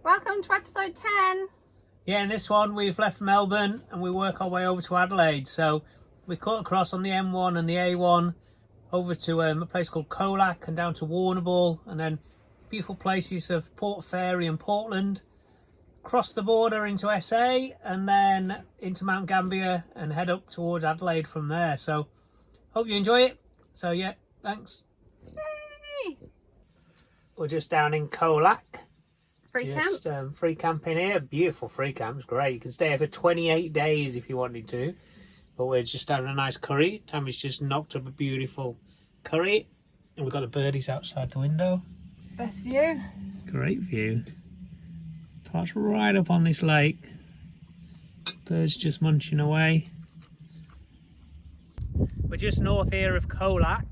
Welcome to episode 10. Yeah, in this one we've left Melbourne and we work our way over to Adelaide. So we cut across on the M1 and the A1 over to a place called Colac and down to Warrnambool, and then beautiful places of Port Fairy and Portland. Cross the border into SA and then into Mt Gambier and head up towards Adelaide from there. So hope you enjoy it. So yeah, thanks. Yay! We're just down in Colac. Free camp. Free camping here. Beautiful free camp. It's great. You can stay here for 28 days if you wanted to. But we're just having a nice curry. Tammy's just knocked up a beautiful curry. And we've got the birdies outside the window. Best view. Great view. Parked right up on this lake. Birds just munching away. We're just north here of Colac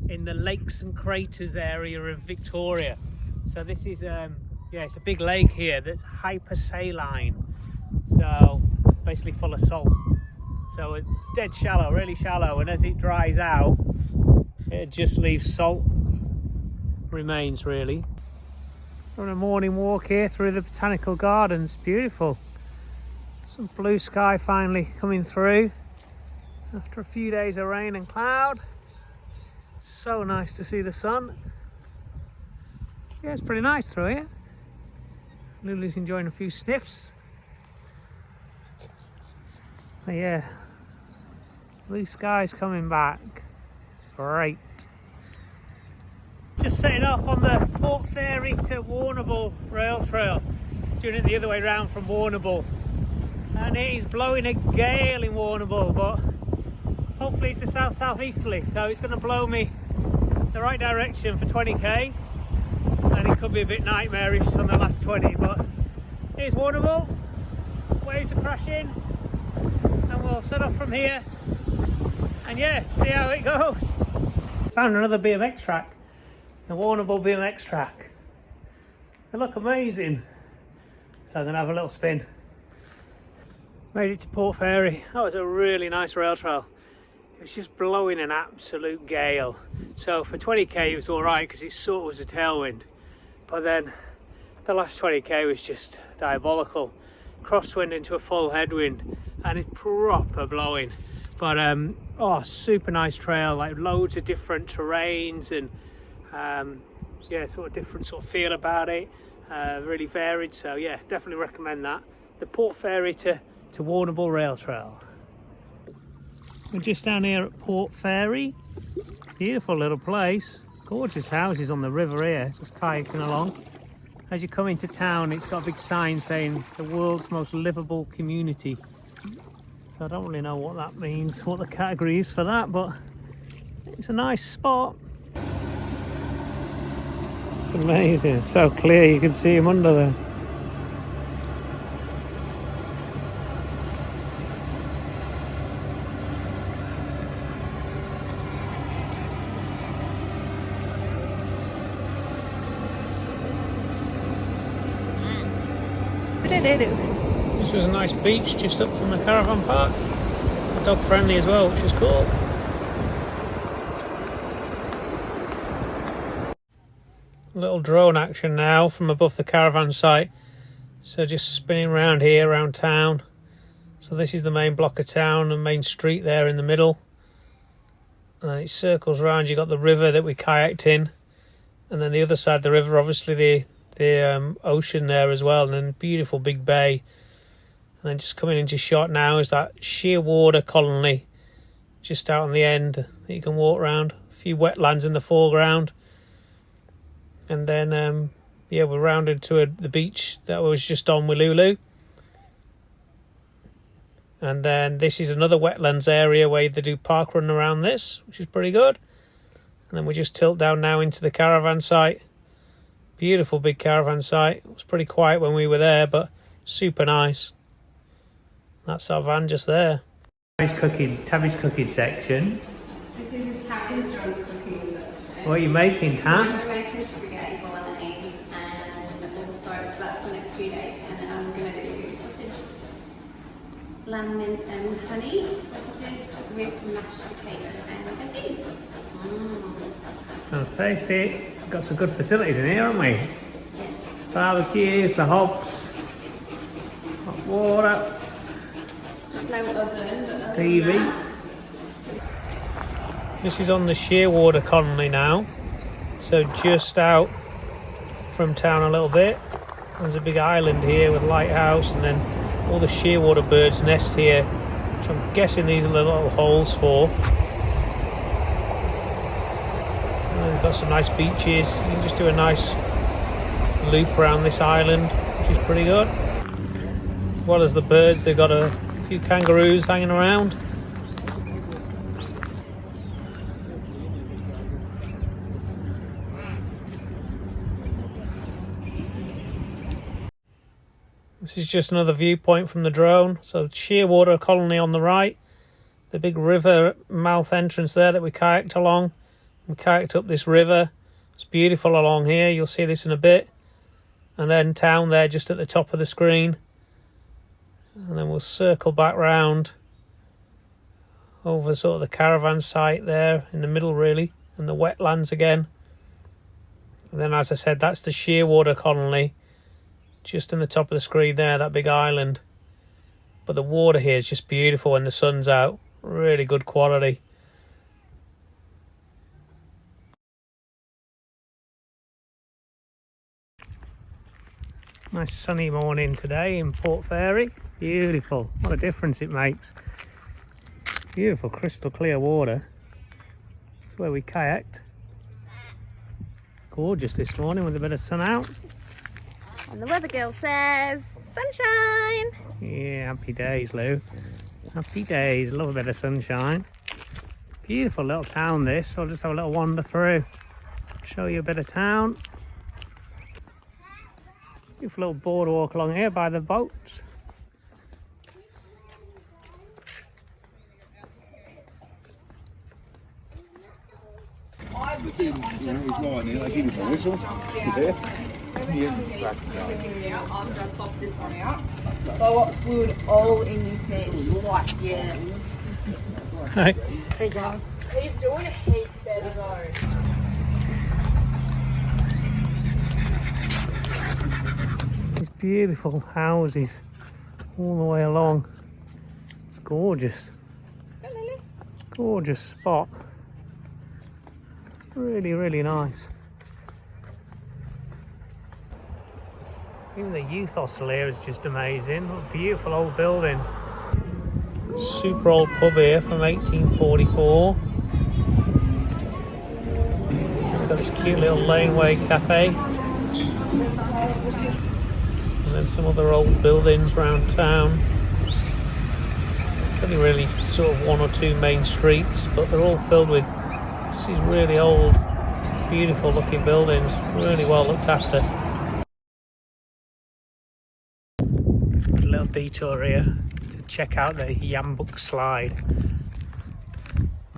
in the lakes and craters area of Victoria. So this is yeah, it's a big lake here that's hypersaline, so basically full of salt. So it's dead shallow, really shallow, and as it dries out, it just leaves salt remains really. So on a morning walk here through the botanical gardens, beautiful. Some blue sky finally coming through after a few days of rain and cloud. So nice to see the sun. Yeah, it's pretty nice through here. Lulu's enjoying a few sniffs. But yeah, blue sky's coming back. Great. Just setting off on the Port Fairy to Warrnambool rail trail. Doing it the other way round from Warrnambool. And it is blowing a gale in Warrnambool, but hopefully it's a south-southeasterly, so it's going to blow me the right direction for 20k. And it could be a bit nightmarish on the last 20, but here's Warrnambool. Waves are crashing, and we'll set off from here and yeah, see how it goes. Found another BMX track, the Warrnambool BMX track. They look amazing, so I'm gonna have a little spin. Made it to Port Fairy. That was a really nice rail trail. It was just blowing an absolute gale, so for 20k it was all right because it sort of was a tailwind. But then the last 20k was just diabolical. Crosswind into a full headwind and it's proper blowing. But oh, super nice trail, like loads of different terrains and yeah, sort of different sort of feel about it. Really varied, so yeah, definitely recommend that. The Port Fairy to Warrnambool rail trail. We're just down here at Port Fairy. Beautiful little place. Gorgeous houses on the river here, just kayaking along. As you come into town, it's got a big sign saying the world's most livable community. So I don't really know what that means, what the category is for that, but it's a nice spot. It's amazing, it's so clear, you can see him under there. This was a nice beach just up from the caravan park. Dog friendly as well, which is cool. A little drone action now from above the caravan site. So just spinning around here, around town. So this is the main block of town and main street there in the middle. And then it circles around, you got the river that we kayaked in. And then the other side of the river, obviously the ocean there as well, and then beautiful big bay. And then just coming into shot now is that shearwater colony just out on the end that you can walk around. A few wetlands in the foreground, and then yeah, we're rounded to the beach that was just on with Lulu. And then this is another wetlands area where they do park run around this, which is pretty good. And then we just tilt down now into the caravan site. Beautiful big caravan site. It was pretty quiet when we were there, but super nice. That's our van just there. Tammy's cooking section. This is Tammy's drunk cooking section. What are you making, Tam? I'm making spaghetti bolognese, and also so that's for the next few days. And then I'm going to do sausage, lamb mint and honey sausages with mashed potatoes and veggies. Sounds tasty. Got some good facilities in here, haven't we? Yeah. barbecues, the hobs, hot water, There's no oven, but TV. This is on the Shearwater colony now, so just out from town a little bit. There's a big island here with a lighthouse, and then all the shearwater birds nest here, which I'm guessing these are the little holes for. And they've got some nice beaches. You can just do a nice loop around this island, which is pretty good. As well as the birds, they've got a few kangaroos hanging around. This is just another viewpoint from the drone. So Shearwater colony on the right, the big river mouth entrance there that we kayaked along. We kayaked up this river. It's beautiful along here. You'll see this in a bit. And then town there just at the top of the screen. And then we'll circle back round over sort of the caravan site there in the middle really, and the wetlands again. And then, as I said, that's the Shearwater colony. Just in the top of the screen there, that big island. But the water here is just beautiful when the sun's out. Really good quality. Nice sunny morning today in Port Fairy. Beautiful. What a difference it makes. Beautiful crystal clear water. That's where we kayaked. Gorgeous this morning with a bit of sun out. And the weather girl says, sunshine! Yeah, happy days, Lou. Happy days. Love a bit of sunshine. Beautiful little town this. So I'll just have a little wander through. Show you a bit of town. Beautiful little boardwalk along here by the boats. He's lying there, they give him a whistle. Yeah. After I pop this one out, so I got fluid all in this net. It's just like, yeah. Right. There you go. He's doing a heap better though. These beautiful houses all the way along. It's gorgeous. Gorgeous spot. Really, really nice. Even the youth hostel here is just amazing. What a beautiful old building. Super old pub here from 1844. We've got this cute little laneway cafe. And then some other old buildings around town. It's only really sort of one or two main streets, but they're all filled with just these really old, beautiful looking buildings. Really well looked after. Little detour here to check out the Yambuk slide.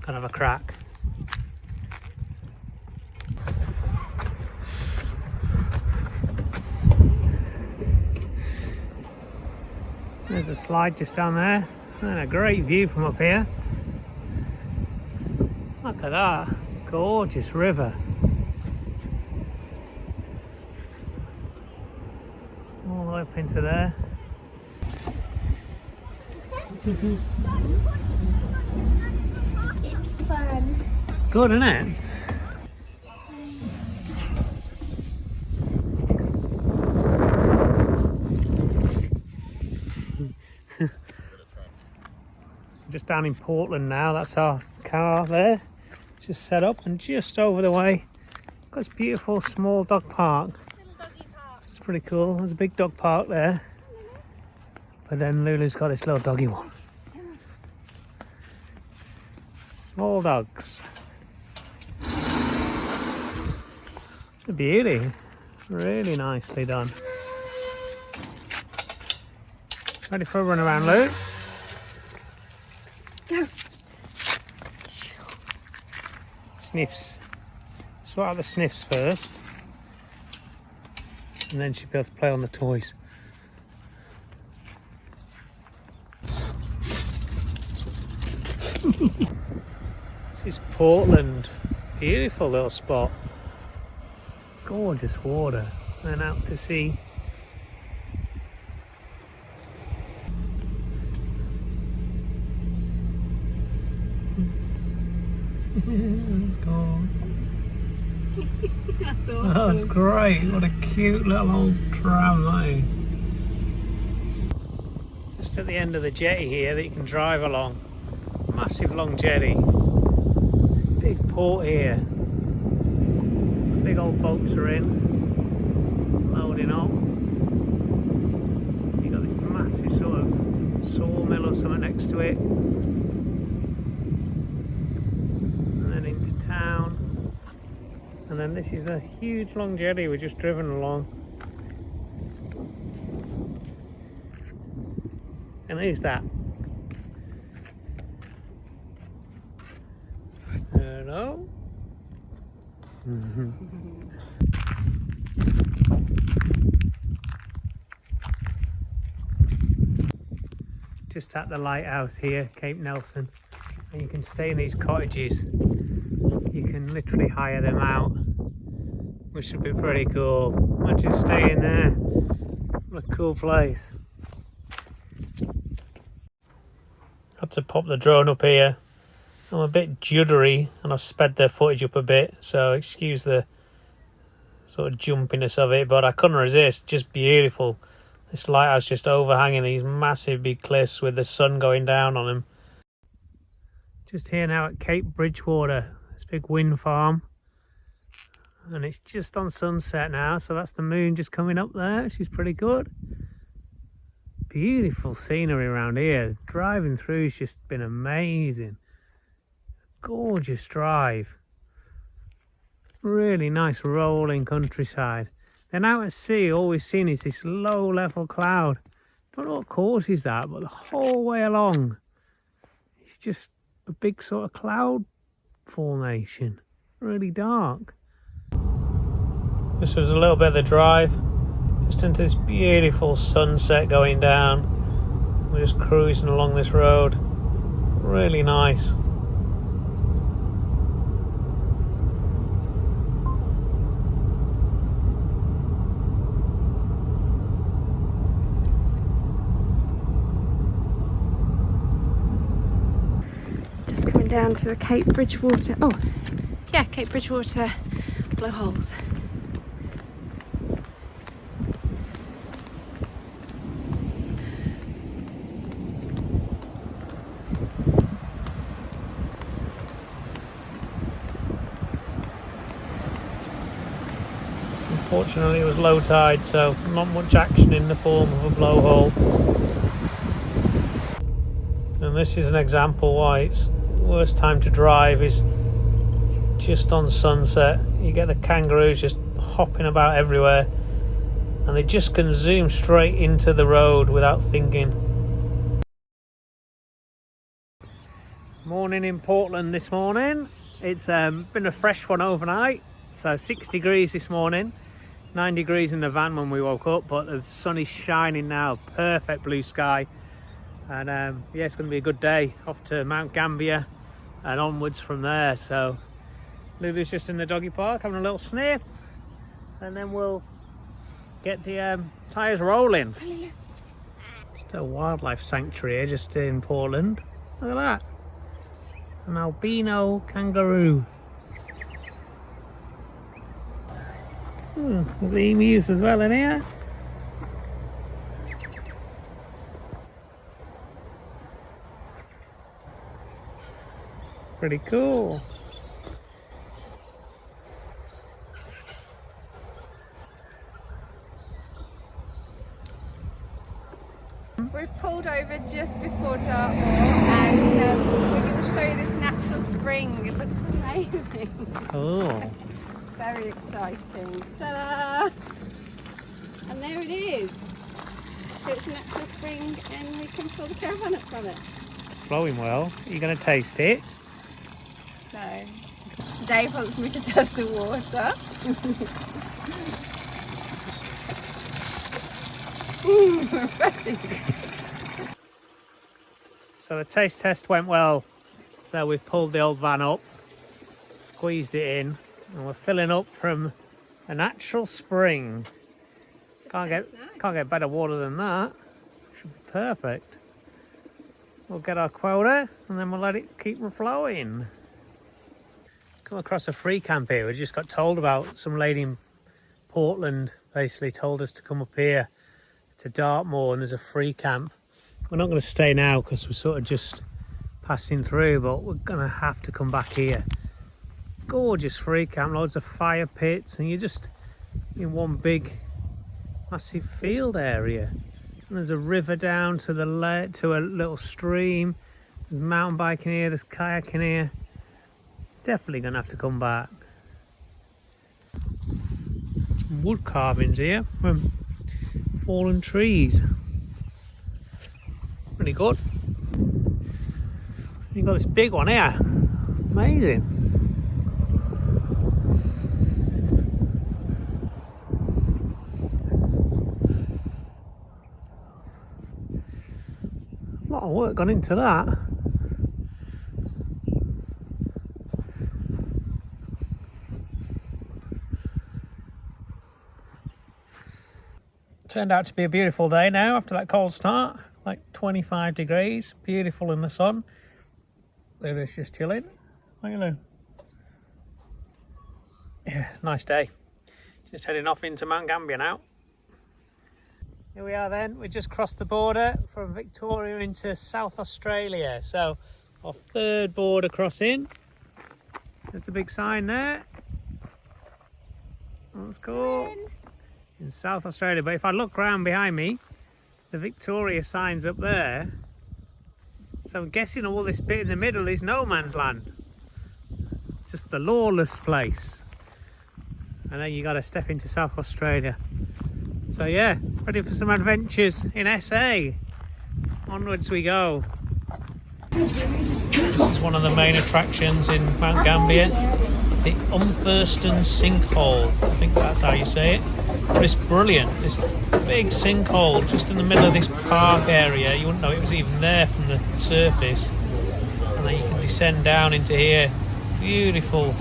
Gonna have a crack. There's a slide just down there, and a great view from up here. Look at that, gorgeous river. All the way up into there. It's fun. Good, isn't it? Just down in Portland now, that's our car there. Just set up, and just over the way, got this beautiful small dog park. Little doggy park. It's pretty cool. There's a big dog park there. But then Lulu's got this little doggy one. Small dogs. It's a beauty. Really nicely done. Ready for a run around, Lou? Go. Sniffs. Sort out the sniffs first. And then she'll be able to play on the toys. This is Portland. Beautiful little spot. Gorgeous water. then out to sea. Let's go. That's awesome. That's great. What a cute little old tram that is. Just at the end of the jetty here that you can drive along. Massive long jetty. Big port here. Big old boats are in. Loading up. You got this massive sort of sawmill or something next to it. And then into town. And then this is a huge long jetty we've just driven along. And who's that? Hello? Just at the lighthouse here, Cape Nelson. And you can stay in these cottages. You can literally hire them out, which would be pretty cool. Imagine staying there. What a cool place. Had to pop the drone up here. I'm a bit juddery and I've sped the footage up a bit, so excuse the sort of jumpiness of it, but I couldn't resist. Just beautiful. This lighthouse just overhanging these massive big cliffs with the sun going down on them. Just here now at Cape Bridgewater, this big wind farm. And it's just on sunset now, so that's the moon just coming up there, which is pretty good. Beautiful scenery around here. Driving through has just been amazing. Gorgeous drive. Really nice rolling countryside. Then out at sea, all we've seen is this low level cloud. Don't know what causes that, but the whole way along, it's just a big sort of cloud formation. Really dark. This was a little bit of the drive. Just into this beautiful sunset going down. We're just cruising along this road. Really nice. Just coming down to the Cape Bridgewater. Oh, yeah, Cape Bridgewater blowholes. Unfortunately it was low tide, so not much action in the form of a blowhole. And this is an example why it's the worst time to drive is just on sunset. You get the kangaroos just hopping about everywhere and they just can zoom straight into the road without thinking. Morning in Portland this morning. It's been a fresh one overnight, so 6 degrees this morning. 9 degrees in the van when we woke up, but the sun is shining now. Perfect blue sky. And yeah, it's going to be a good day. Off to Mt Gambier and onwards from there. So Lulu's just in the doggy park having a little sniff, and then we'll get the tyres rolling. Just a wildlife sanctuary here just in Portland. Look at that. An albino kangaroo. There's emus as well in here. Pretty cool. We've pulled over just before Dartmoor and we're going to show you this natural spring. It looks amazing. Oh. Very exciting. Ta-da! And there it is. So it's a natural spring and we can pull the caravan up from it. Flowing well. You're going to taste it. So, Dave wants me to test the water. Refreshing. So the taste test went well. So we've pulled the old van up, squeezed it in, and we're filling up from a natural spring. Can't get better water than that. Should be perfect. We'll get our quota and then we'll let it keep flowing. Come across a free camp here. We just got told about some lady in Portland basically told us to come up here to Dartmoor and there's a free camp. We're not going to stay now because we're sort of just passing through, but we're going to have to come back here. Gorgeous free camp, loads of fire pits, and you're just in one big massive field area. And there's a river down to the lake, to a little stream. There's mountain biking here, there's kayaking here. Definitely gonna have to come back. Some wood carvings here from fallen trees. Really good. You've got this big one here. Amazing. A lot of work gone into that. Turned out to be a beautiful day now after that cold start. Like 25 degrees, beautiful in the sun. Luna's just chilling. Look at Luna. Yeah, nice day. Just heading off into Mt Gambier now. Here we are then, we just crossed the border from Victoria into South Australia. So our third border crossing. There's the big sign there. That's cool. In South Australia, but if I look round behind me, the Victoria sign's up there. So I'm guessing all this bit in the middle is no man's land. Just the lawless place. And then you got to step into South Australia. So yeah, ready for some adventures in SA. Onwards we go. This is one of the main attractions in Mt Gambier. The Thurston sinkhole. I think that's how you say it. But it's brilliant. This big sinkhole just in the middle of this park area. You wouldn't know it was even there from the surface. And then you can descend down into here. Beautiful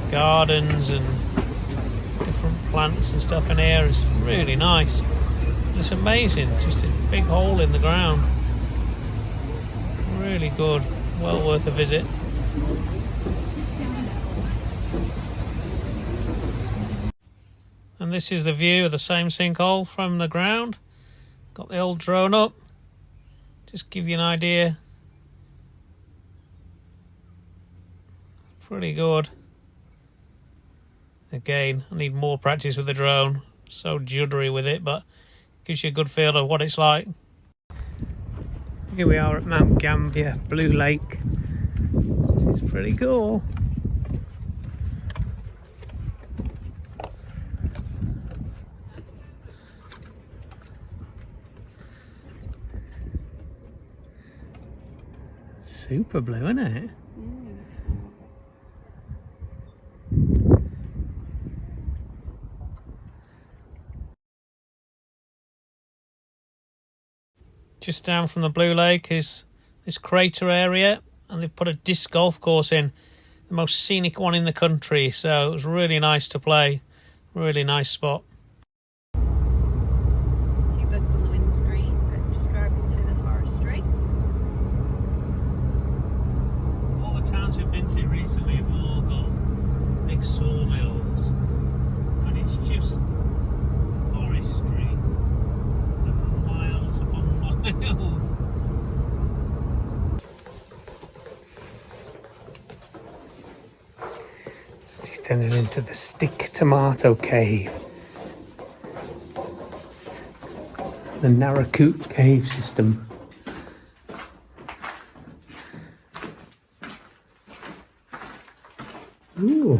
gardens and different plants and stuff in here. It's really nice. It's amazing. Just a big hole in the ground. Really good. Well worth a visit. And this is the view of the same sinkhole from the ground. Got the old drone up. Just give you an idea. Pretty good. Again, I need more practice with the drone. So juddery with it, but gives you a good feel of what it's like. Here we are at Mt Gambier, Blue Lake. It's pretty cool. Super blue, isn't it? Just down from the Blue Lake is this crater area, and they've put a disc golf course in, the most scenic one in the country, so it was really nice to play. Really nice spot. A few bugs on the windscreen, but just driving through the forestry. All the towns we've been to recently have all got big sawmills, and it's just forestry for miles upon miles. He's turning into the stick tomato cave. The Narracoot cave system. Ooh.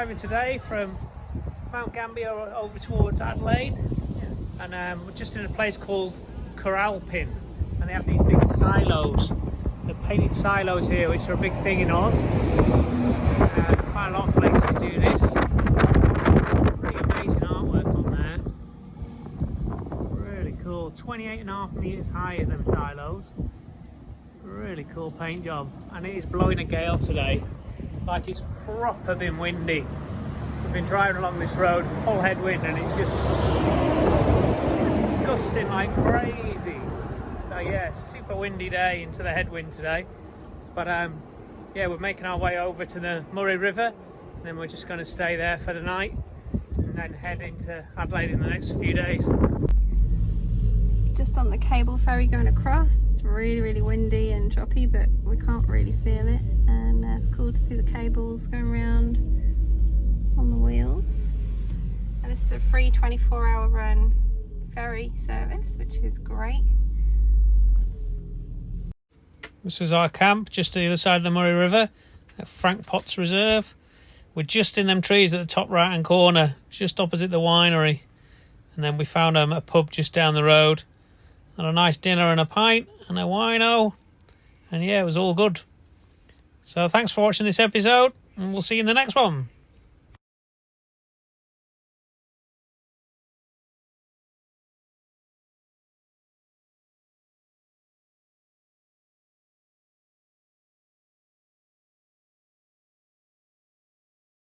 driving today from Mt Gambier over towards Adelaide, and we're just in a place called Colac, and they have these big silos, the painted silos here, which are a big thing in Oz. Quite a lot of places do this. Pretty amazing artwork on there. Really cool. 28.5 metres high in them silos. Really cool paint job, and it is blowing a gale today, like it's proper been windy. We've been driving along this road, full headwind, and it's just gusting like crazy. So yeah, super windy day into the headwind today. But yeah, we're making our way over to the Murray River, and then we're just going to stay there for the night and then head into Adelaide in the next few days. Just on the cable ferry going across. It's really, really windy and droppy, but we can't really feel it. And it's cool to see the cables going around on the wheels. And this is a free 24-hour run ferry service, which is great. This was our camp just to the other side of the Murray River at Frank Potts Reserve. We're just in them trees at the top right hand corner, just opposite the winery. And then we found a pub just down the road. Had a nice dinner and a pint and a wino. And yeah, it was all good. So thanks for watching this episode, and we'll see you in the next one.